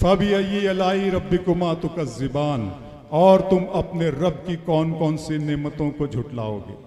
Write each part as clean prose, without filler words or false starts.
फ़बिअय्यि अलाई रब्बिकुमा तुकज़्ज़िबान, और तुम अपने रब की कौन कौन सी नेमतों को झुटलाओगे।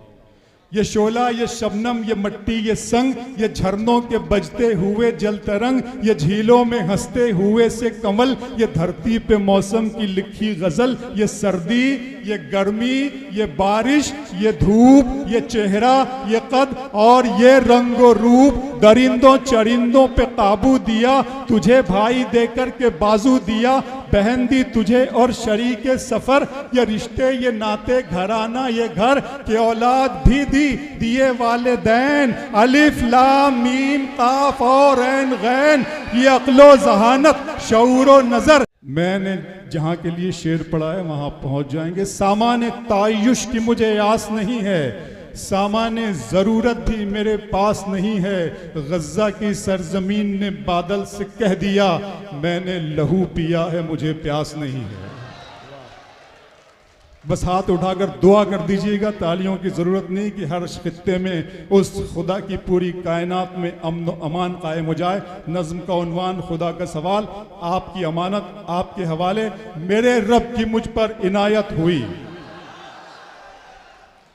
ये शोला, ये शबनम, ये मट्टी, ये संग, ये झरनों के बजते हुए जल तरंग, ये झीलों में हंसते हुए से कमल, ये धरती पे मौसम की लिखी गजल, ये सर्दी, ये गर्मी, ये बारिश, ये धूप, ये चेहरा, ये कद और ये रंगो रूप, दरिंदों चरिंदों पे काबू दिया, तुझे भाई देकर के बाजू दिया, बहन दी तुझे और शरीके सफर, ये रिश्ते, ये नाते, घराना, ये घर के औलाद भी दिए वालिदैन, अलिफ लाम मीम काफ और ऐन गैन, ये अक्लो जहानत शऊर नजर। मैंने जहां के लिए शेर पढ़ा है वहां पहुंच जाएंगे। सामाने तायुश की मुझे आस नहीं है, सामाने ज़रूरत भी मेरे पास नहीं है। गज़्ज़ा की सरजमीन ने बादल से कह दिया, मैंने लहू पिया है, मुझे प्यास नहीं है। बस हाथ उठाकर दुआ कर दीजिएगा, तालियों की ज़रूरत नहीं कि हर खित्ते में उस खुदा की पूरी कायनात में अमन व अमान कायम हो जाए। नज़्म का उन्वान खुदा का सवाल, आपकी अमानत आपके हवाले। मेरे रब की मुझ पर इनायत हुई,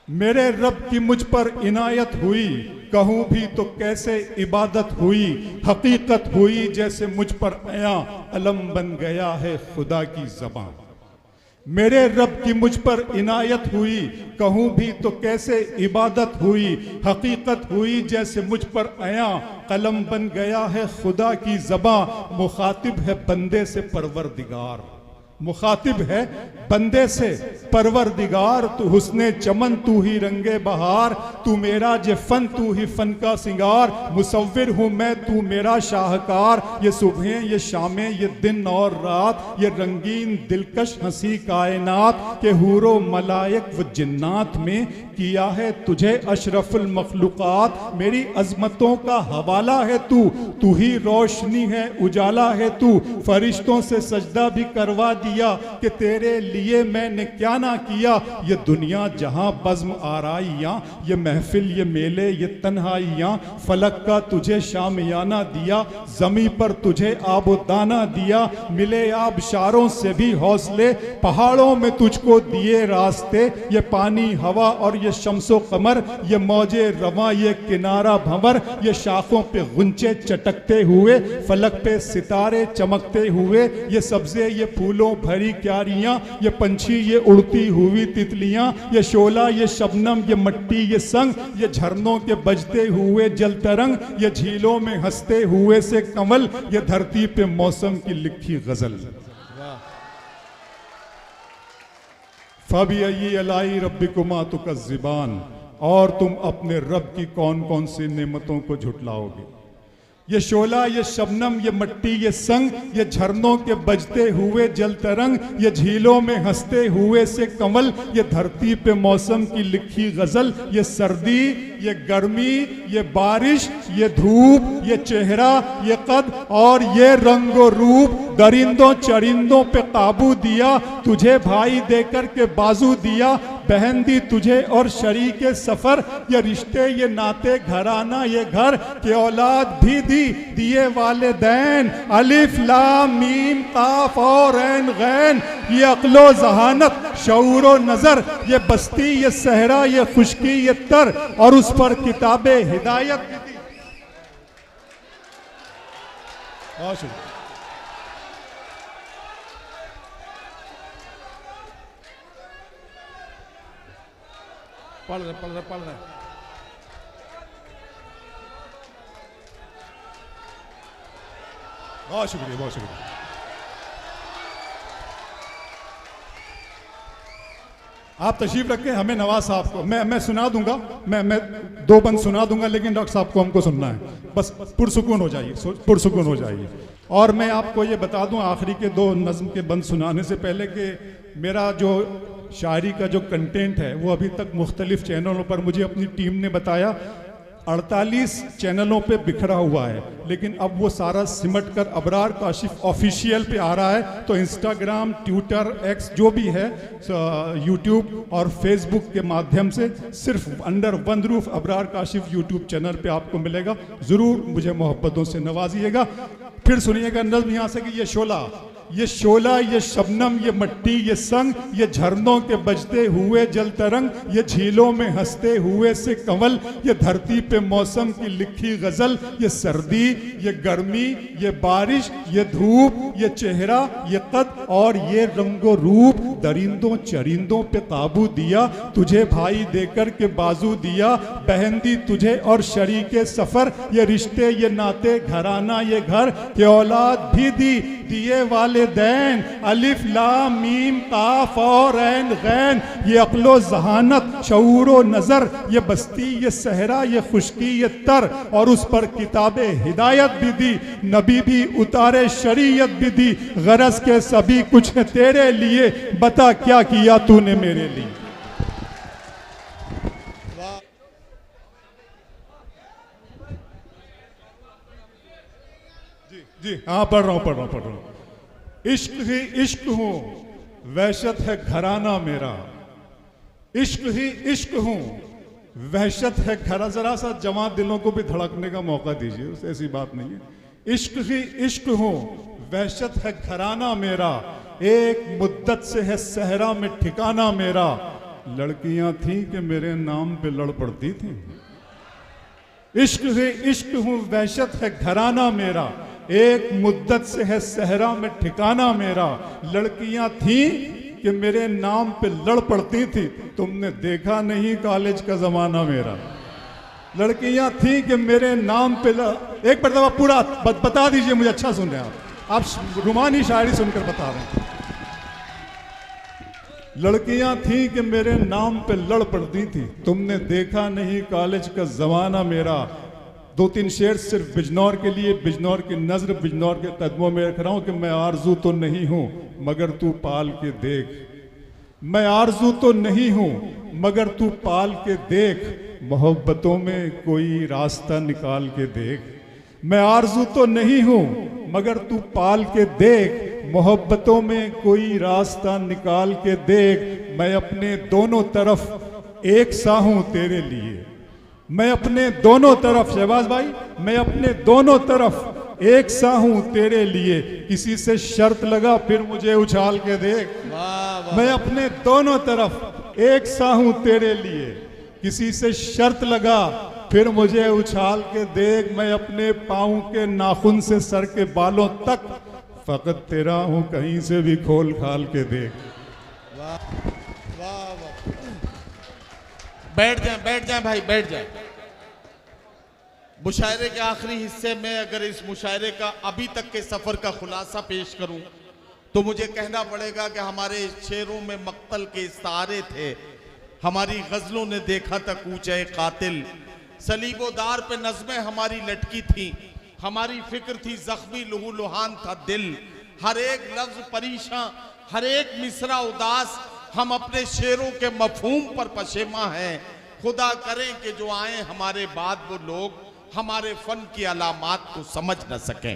मेरे रब की मुझ पर इनायत हुई, कहूँ भी तो कैसे इबादत हुई, हकीकत हुई जैसे मुझ पर आया, अलम बन गया है खुदा की ज़बान। मेरे रब की मुझ पर इनायत हुई, कहूँ भी तो कैसे इबादत हुई, हकीकत हुई जैसे मुझ पर आया, कलम बन गया है खुदा की ज़बां। मुखातिब है बंदे से परवरदिगार, मुखातिब है बंदे से परवरदिगार, तू हुस्ने चमन तू ही रंगे बहार, तू मेरा जे फन तू ही फन का सिंगार, मुसव्विर हूँ मैं तू मेरा शाहकार। ये सुबहें ये शामें ये दिन और रात, ये रंगीन दिलकश हंसी कायनात के हूरो मलायक व जिन्नात में किया है तुझे अशरफुल मखलूकात। मेरी अजमतों का हवाला है तू, तू ही रोशनी है उजाला है तू, फरिश्तों से सजदा भी करवा दिया कि तेरे लिए मैंने क्या ना किया। ये दुनिया जहां बज़्म आराइयां, ये महफिल ये मेले ये तन्हाइयां, फलक का तुझे शामियाना दिया, जमी पर तुझे आबोदाना दिया, मिले आबशारों से भी हौसले, पहाड़ों में तुझको दिए रास्ते, ये पानी हवा और ये शम्सो कमर, ये मौजे रवा ये किनारा भंवर, ये शाखों पे गुंचे चटकते हुए, फलक पे सितारे चमकते हुए, ये सब्जे ये फूलों भरी क्यारियां, ये पंछी ये उड़ती हुई तितलियां, ये शोला ये शबनम ये मट्टी ये संग, ये झरनों के बजते हुए जल तरंग, ये झीलों में हंसते हुए से कमल, ये धरती पे मौसम की लिखी गजल। फ़बिअय्यि अलाई रब्बिकुमा तुकज़्ज़िबान, और तुम अपने रब की कौन कौन सी नेमतों को झुटलाओगे। ये शोला ये शबनम ये मट्टी ये संग, ये झरनों के बजते हुए जल तरंग, ये झीलों में हंसते हुए से कमल, ये धरती पे मौसम की लिखी गजल, ये सर्दी ये गर्मी ये बारिश ये धूप ये चेहरा ये कद और ये रंगो रूप, दरिंदों चरिंदों पे काबू दिया, तुझे भाई देकर के बाजू दिया, बहन दी तुझे और शरीके सफर, ये रिश्ते ये नाते, घराना ये घर के औलाद भी दिए वालिदैन, अलिफ लाम मीम काफ और ऐन गैन, ये अक्लो जहानत शऊर नजर, ये बस्ती ये सहरा ये खुशकी ये तर, और उस पर किताबे हिदायत भी दी। पढ़ रहे बहुत शुक्रिया बहुत शुक्रिया। आप तशरीफ रखें, हमें नवाज साहब को मैं सुना दूंगा, मैं दो बंद सुना दूंगा, लेकिन डॉक्टर साहब को हमको सुनना है, बस पुरसुकून हो जाइए, पुरसुकून हो जाइए। और मैं आपको ये बता दूं आखिरी के दो नज़्म के बंद सुनाने से पहले कि मेरा जो शायरी का जो कंटेंट है वो अभी तक मुख्तलिफ चैनलों पर मुझे अपनी टीम ने बताया 48 चैनलों पे बिखरा हुआ है, लेकिन अब वो सारा सिमट कर अबरार काशिफ ऑफिशियल पे आ रहा है। तो इंस्टाग्राम, ट्विटर, एक्स जो भी है, यूट्यूब और फेसबुक के माध्यम से सिर्फ under one roof Abrar Kashif YouTube channel पे आपको मिलेगा। ज़रूर मुझे मोहब्बतों से नवाजिएगा। फिर सुनिएगा नज़्म यहाँ से कि ये शोला ये शोला, ये शबनम, ये मट्टी, ये संग, ये झरनों के बजते हुए जल तरंग, ये झीलों में हंसते हुए से कंवल, ये धरती पे मौसम की लिखी गजल, ये सर्दी, ये गर्मी, ये बारिश, ये धूप, ये चेहरा, ये कद और ये रंगो रूप, दरिंदों चरिंदों पे काबू दिया, तुझे भाई देकर के बाजू दिया, बहन दी तुझे और शरीके सफर, ये रिश्ते, ये नाते, घराना, ये घर, ये औलाद भी दी, दिए वाले दैन, अलिफ लाम मीम काफ और ऐन गैन, ये अक्लो जहानत, शऊरो नजर, ये बस्ती, ये सहरा, ये खुशकी, ये तर, और उस पर किताबे हिदायत भी दी, नबी भी उतारे, शरीयत भी दी, गरज के सभी कुछ है तेरे लिए, बता क्या किया तूने मेरे लिए। जी हाँ, पढ़ रहा हूँ। इश्क ही इश्क हूँ, वहशत है घराना मेरा, इश्क ही इश्क हूँ, वहशत है घरा। जरा सा जवां दिलों को भी धड़कने का मौका दीजिए, उसे ऐसी बात नहीं है। इश्क ही इश्क हूँ, वहशत है घराना मेरा, एक मुद्दत से है सहरा में ठिकाना मेरा, लड़कियां थीं कि मेरे नाम पे लड़ पड़ती थीं। इश्क ही इश्क हूँ, वहशत है घराना मेरा, एक मुद्दत से है सहरा में ठिकाना मेरा, लड़कियां थीं कि मेरे नाम पे लड़ पड़ती थी, तुमने देखा नहीं कॉलेज का जमाना मेरा। लड़कियां थीं कि मेरे नाम पे एक मरतबा पूरा बता दीजिए, मुझे अच्छा सुन रहे हैं आप रुमानी शायरी सुनकर बता रहे हैं। लड़कियां थीं कि मेरे नाम पे लड़ पड़ती थी, तुमने देखा नहीं कॉलेज का जमाना मेरा। दो तीन शेर सिर्फ बिजनौर के लिए, बिजनौर की नजर बिजनौर के कदमों में रख रहा हूं कि मैं आरजू तो नहीं हूं मगर तू पाल के देख, मैं आरजू तो नहीं हूं मगर तू पाल के देख, मोहब्बतों में कोई रास्ता निकाल के देख। मैं आरजू तो नहीं हूं मगर तू पाल के देख, मोहब्बतों में कोई रास्ता निकाल के देख। मैं अपने दोनों तरफ एक सा हूं तेरे लिए, मैं अपने दोनों तरफ, शहबाज भाई, मैं अपने दोनों तरफ एक सा हूं तेरे लिए, किसी से शर्त लगा फिर मुझे उछाल के देख। मैं अपने दोनों तरफ एक सा हूं तेरे लिए, किसी से शर्त लगा फिर मुझे उछाल के देख। मैं अपने पाँव के नाखून से सर के बालों तक फकत तेरा हूं, कहीं से भी खोल खाल के देख। बैठ जाए भाई, बैठ जाए। मुशायरे के आखिरी हिस्से में अगर इस मुशायरे का अभी तक के सफर का खुलासा पेश करूं तो मुझे कहना पड़ेगा कि हमारे शेरों में मक्तल के इस्तारे थे, हमारी गजलों ने देखा था कूचे कातिल, सलीबोदार पे नज़में हमारी लटकी थी, हमारी फिक्र थी जख्मी लहू लुहान था दिल, हर एक लफ्ज परेशान, हर एक मिसरा उदास, हम अपने शेरों के मफहूम पर पशेमा हैं। खुदा करें कि जो आए हमारे बाद वो लोग हमारे फन की अलामात को समझ न सकें।